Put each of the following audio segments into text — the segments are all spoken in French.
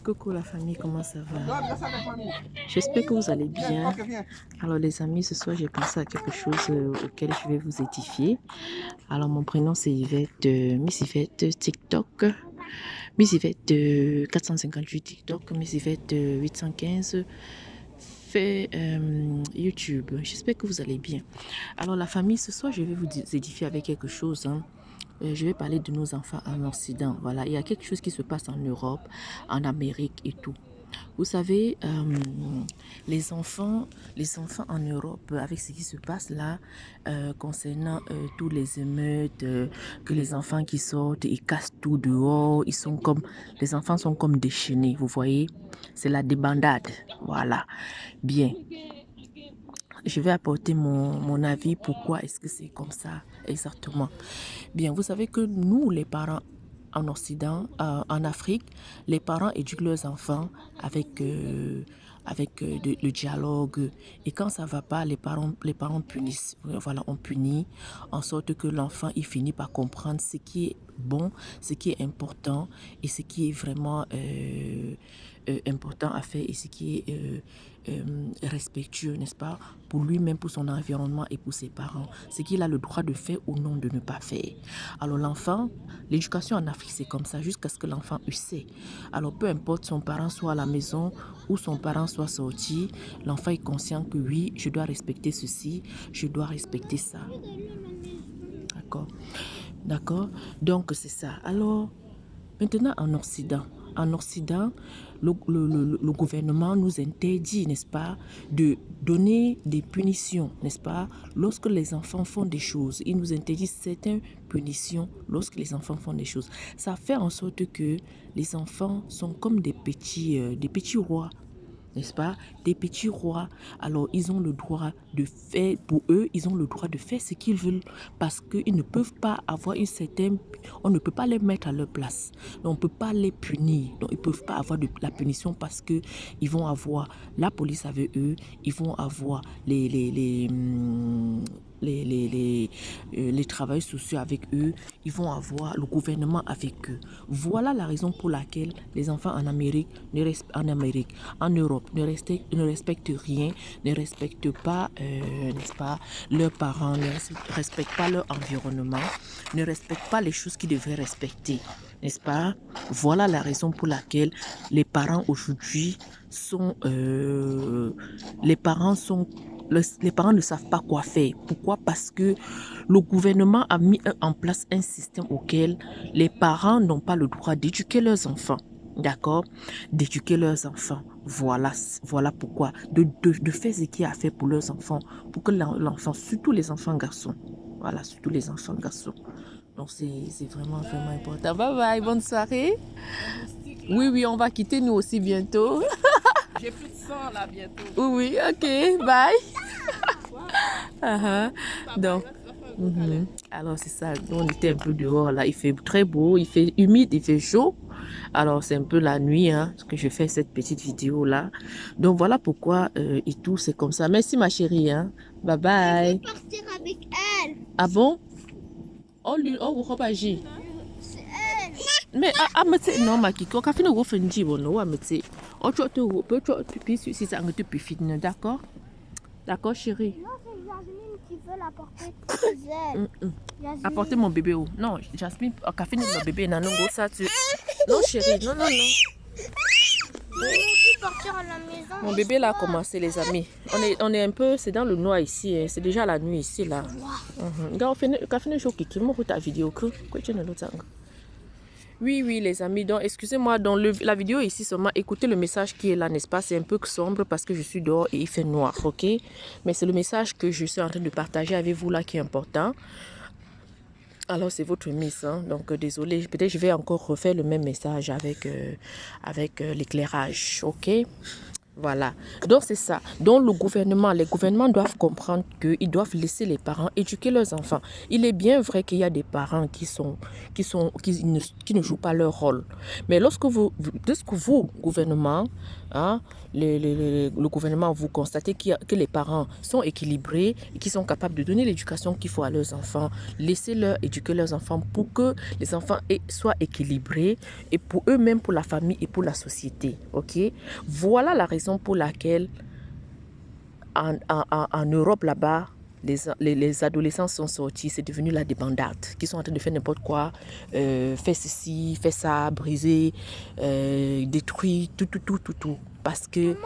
Coucou la famille, comment ça va? J'espère que vous allez bien. Alors les amis, ce soir j'ai pensé à quelque chose auquel je vais vous édifier. Alors mon prénom c'est Yvette, Miss Yvette TikTok, Miss Yvette 458 TikTok, Miss Yvette 815 fait YouTube. J'espère que vous allez bien. Alors la famille, ce soir je vais vous édifier avec quelque chose. Je vais parler de nos enfants en Occident. Voilà, il y a quelque chose qui se passe en Europe, en Amérique et tout. Vous savez, les enfants en Europe, avec ce qui se passe là, concernant tous les émeutes, que les enfants qui sortent, ils cassent tout dehors, les enfants sont comme déchaînés, vous voyez, c'est la débandade, voilà, bien. Je vais apporter mon avis, pourquoi est-ce que c'est comme ça exactement. Bien, vous savez que nous, les parents, en Occident, en Afrique, les parents éduquent leurs enfants avec le dialogue. Et quand ça ne va pas, les parents punissent. Voilà, on punit en sorte que l'enfant il finit par comprendre ce qui est bon, ce qui est important et ce qui est vraiment important à faire et ce qui est respectueux, n'est-ce pas, pour lui-même, pour son environnement et pour ses parents. Ce qu'il a le droit de faire ou non de ne pas faire. Alors l'enfant, l'éducation en Afrique, c'est comme ça, jusqu'à ce que l'enfant sait. Alors peu importe son parent soit à la maison ou son parent soit sorti, l'enfant est conscient que oui, je dois respecter ceci, je dois respecter ça. D'accord. D'accord. Donc c'est ça. Alors, maintenant en Occident, le gouvernement nous interdit, n'est-ce pas, de donner des punitions, n'est-ce pas, lorsque les enfants font des choses. Il nous interdit certaines punitions lorsque les enfants font des choses. Ça fait en sorte que les enfants sont comme des petits rois, n'est-ce pas, des petits rois. Alors ils ont le droit de faire, pour eux, ils ont le droit de faire ce qu'ils veulent parce qu'ils ne peuvent pas avoir une certaine, on ne peut pas les mettre à leur place. Donc, on ne peut pas les punir. Donc ils ne peuvent pas avoir de la punition parce que ils vont avoir la police avec eux, ils vont avoir les travailleurs sociaux avec eux, ils vont avoir le gouvernement avec eux. Voilà la raison pour laquelle les enfants en Europe ne respectent rien, ne respectent pas, n'est-ce pas, leurs parents, ne respectent pas leur environnement, ne respectent pas les choses qu'ils devraient respecter, n'est-ce pas? Voilà la raison pour laquelle les parents aujourd'hui sont, les parents ne savent pas quoi faire. Pourquoi? Parce que le gouvernement a mis en place un système auquel les parents n'ont pas le droit d'éduquer leurs enfants. D'accord? D'éduquer leurs enfants. Voilà pourquoi. De faire ce qu'il y a à faire pour leurs enfants. Pour que l'enfant, surtout les enfants garçons. Voilà, surtout les enfants garçons. Donc c'est vraiment important. Bye bye, bonne soirée. Oui, on va quitter nous aussi bientôt. J'ai plus de sang là bientôt. Oui, ok, bye. Donc, alors c'est ça, nous, on était un peu dehors là, il fait très beau, il fait humide, il fait chaud. Alors c'est un peu la nuit que je fais cette petite vidéo là. Donc voilà pourquoi et tout c'est comme ça. Merci ma chérie, bye bye. Je veux partir avec elle. Ah bon? Oh vous agir. C'est elle. Mais non ma kiko, quand on fait une bon non mais c'est d'accord? D'accord chérie. Non, c'est Jasmine qui veut la porter chez elle. Apporter mon bébé où? Non, Jasmine, café mon bébé, non, ça tu. Non chérie, non. Je veux plus partir à la maison. Mon bébé là a commencé les amis. On est un peu, c'est dans le noir ici, c'est déjà la nuit ici là. Oui les amis, donc excusez-moi, dans la vidéo ici seulement, écoutez le message qui est là, n'est-ce pas? C'est un peu sombre parce que je suis dehors et il fait noir, ok? Mais c'est le message que je suis en train de partager avec vous là qui est important. Alors c'est votre miss, donc désolé, peut-être je vais encore refaire le même message avec l'éclairage, ok? Voilà, donc c'est ça. Donc les gouvernements doivent comprendre qu'ils doivent laisser les parents éduquer leurs enfants. Il est bien vrai qu'il y a des parents qui ne jouent pas leur rôle. Mais lorsque vous gouvernement, hein, le gouvernement, vous constatez que les parents sont équilibrés et qu'ils sont capables de donner l'éducation qu'il faut à leurs enfants, laissez-leur éduquer leurs enfants pour que les enfants soient équilibrés et pour eux-mêmes, pour la famille et pour la société. Ok? Voilà la raison pour laquelle en Europe là-bas, les adolescents sont sortis, c'est devenu la débandade, qui sont en train de faire n'importe quoi, faire ceci, faire ça, briser, détruire, tout. Parce que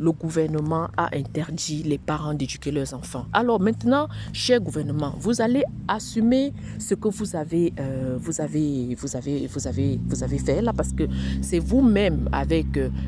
le gouvernement a interdit les parents d'éduquer leurs enfants. Alors maintenant, cher gouvernement, vous allez assumer ce que vous avez fait là, parce que c'est vous-même avec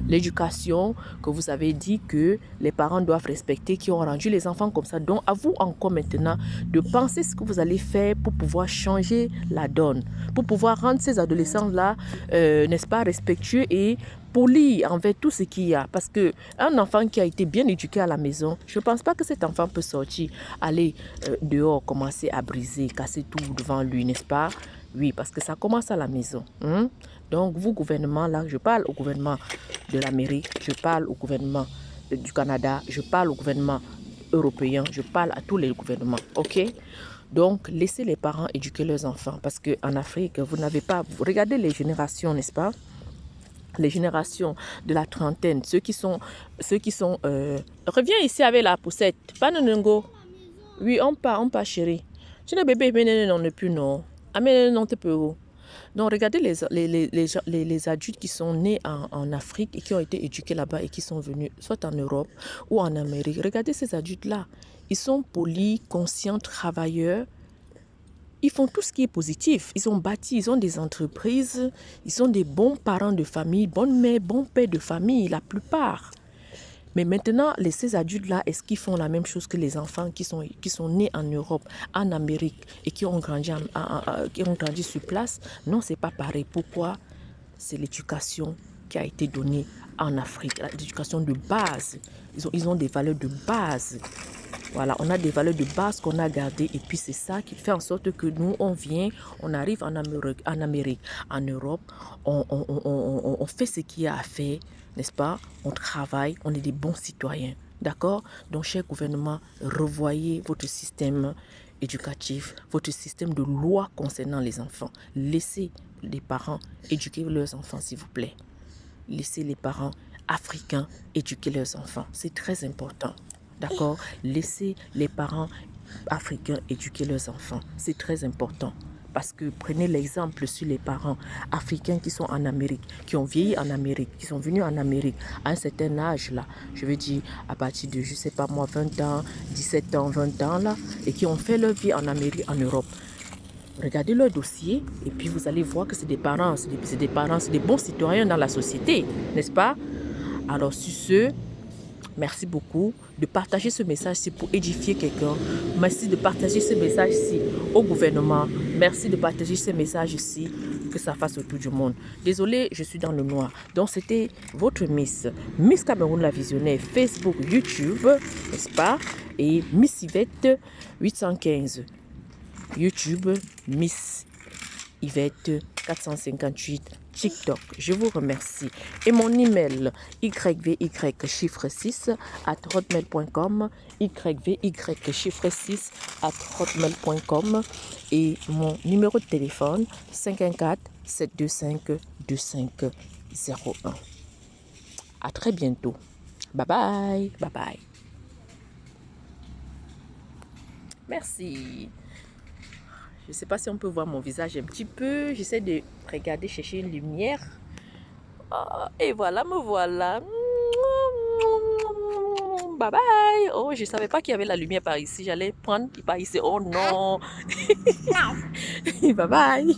l'éducation que vous avez dit que les parents doivent respecter, qui ont rendu les enfants comme ça. Donc à vous encore maintenant de penser ce que vous allez faire pour pouvoir changer la donne, pour pouvoir rendre ces adolescents-là, n'est-ce pas, respectueux et poli envers tout ce qu'il y a. Parce qu'un enfant qui a été bien éduqué à la maison, je ne pense pas que cet enfant peut sortir, aller dehors, commencer à briser, casser tout devant lui, n'est-ce pas? Oui, parce que ça commence à la maison. Donc, vous, gouvernement, là, je parle au gouvernement de l'Amérique, je parle au gouvernement du Canada, je parle au gouvernement européen, je parle à tous les gouvernements, ok? Donc, laissez les parents éduquer leurs enfants. Parce qu'en Afrique, vous n'avez pas... Regardez les générations, n'est-ce pas? Les générations de la trentaine, ceux qui sont reviens ici avec la poussette. Pas non. Oui, on part chérie. Tu n'es bébé, mais non, ne plus non. Ah mais non, te peux. Donc regardez les adultes qui sont nés en Afrique et qui ont été éduqués là-bas et qui sont venus soit en Europe ou en Amérique. Regardez ces adultes-là. Ils sont polis, conscients, travailleurs. Ils font tout ce qui est positif. Ils ont bâti, ils ont des entreprises. Ils sont des bons parents de famille, bonnes mères, bons pères de famille, la plupart. Mais maintenant, ces adultes-là, est-ce qu'ils font la même chose que les enfants qui sont nés en Europe, en Amérique et qui ont grandi sur place? Non, c'est pas pareil. Pourquoi? C'est l'éducation qui a été donnée en Afrique, l'éducation de base. Ils ont des valeurs de base. Voilà, on a des valeurs de base qu'on a gardées et puis c'est ça qui fait en sorte que nous, on arrive en Amérique, en Europe, on fait ce qu'il y a à faire, n'est-ce pas? On travaille, on est des bons citoyens, d'accord? Donc, cher gouvernement, revoyez votre système éducatif, votre système de loi concernant les enfants. Laissez les parents éduquer leurs enfants, s'il vous plaît. Laissez les parents africains éduquer leurs enfants. C'est très important. D'accord? Laissez les parents africains éduquer leurs enfants. C'est très important. Parce que prenez l'exemple sur les parents africains qui sont en Amérique, qui ont vieilli en Amérique, qui sont venus en Amérique à un certain âge là. Je veux dire à partir de, je sais pas moi, 20 ans, 17 ans, 20 ans là, et qui ont fait leur vie en Amérique, en Europe. Regardez leur dossier et puis vous allez voir que c'est des parents, c'est des bons citoyens dans la société, n'est-ce pas? Alors sur ce, merci beaucoup de partager ce message-ci pour édifier quelqu'un. Merci de partager ce message-ci au gouvernement. Merci de partager ce message-ci, que ça fasse autour du monde. Désolée, je suis dans le noir. Donc, c'était votre Miss Cameroun la Visionnaire, Facebook, YouTube, n'est-ce pas? Et Miss Yvette 815. YouTube, Miss Yvette 458, TikTok. Je vous remercie. Et mon email, yvychiffre6@hotmail.com, yvychiffre6@hotmail.com et mon numéro de téléphone 514-725-2501. À très bientôt. Bye bye. Bye bye. Merci. Je ne sais pas si on peut voir mon visage un petit peu. J'essaie de regarder, chercher une lumière. Oh, et voilà, me voilà. Bye bye. Oh, je ne savais pas qu'il y avait la lumière par ici. J'allais prendre par ici. Oh non. Bye bye.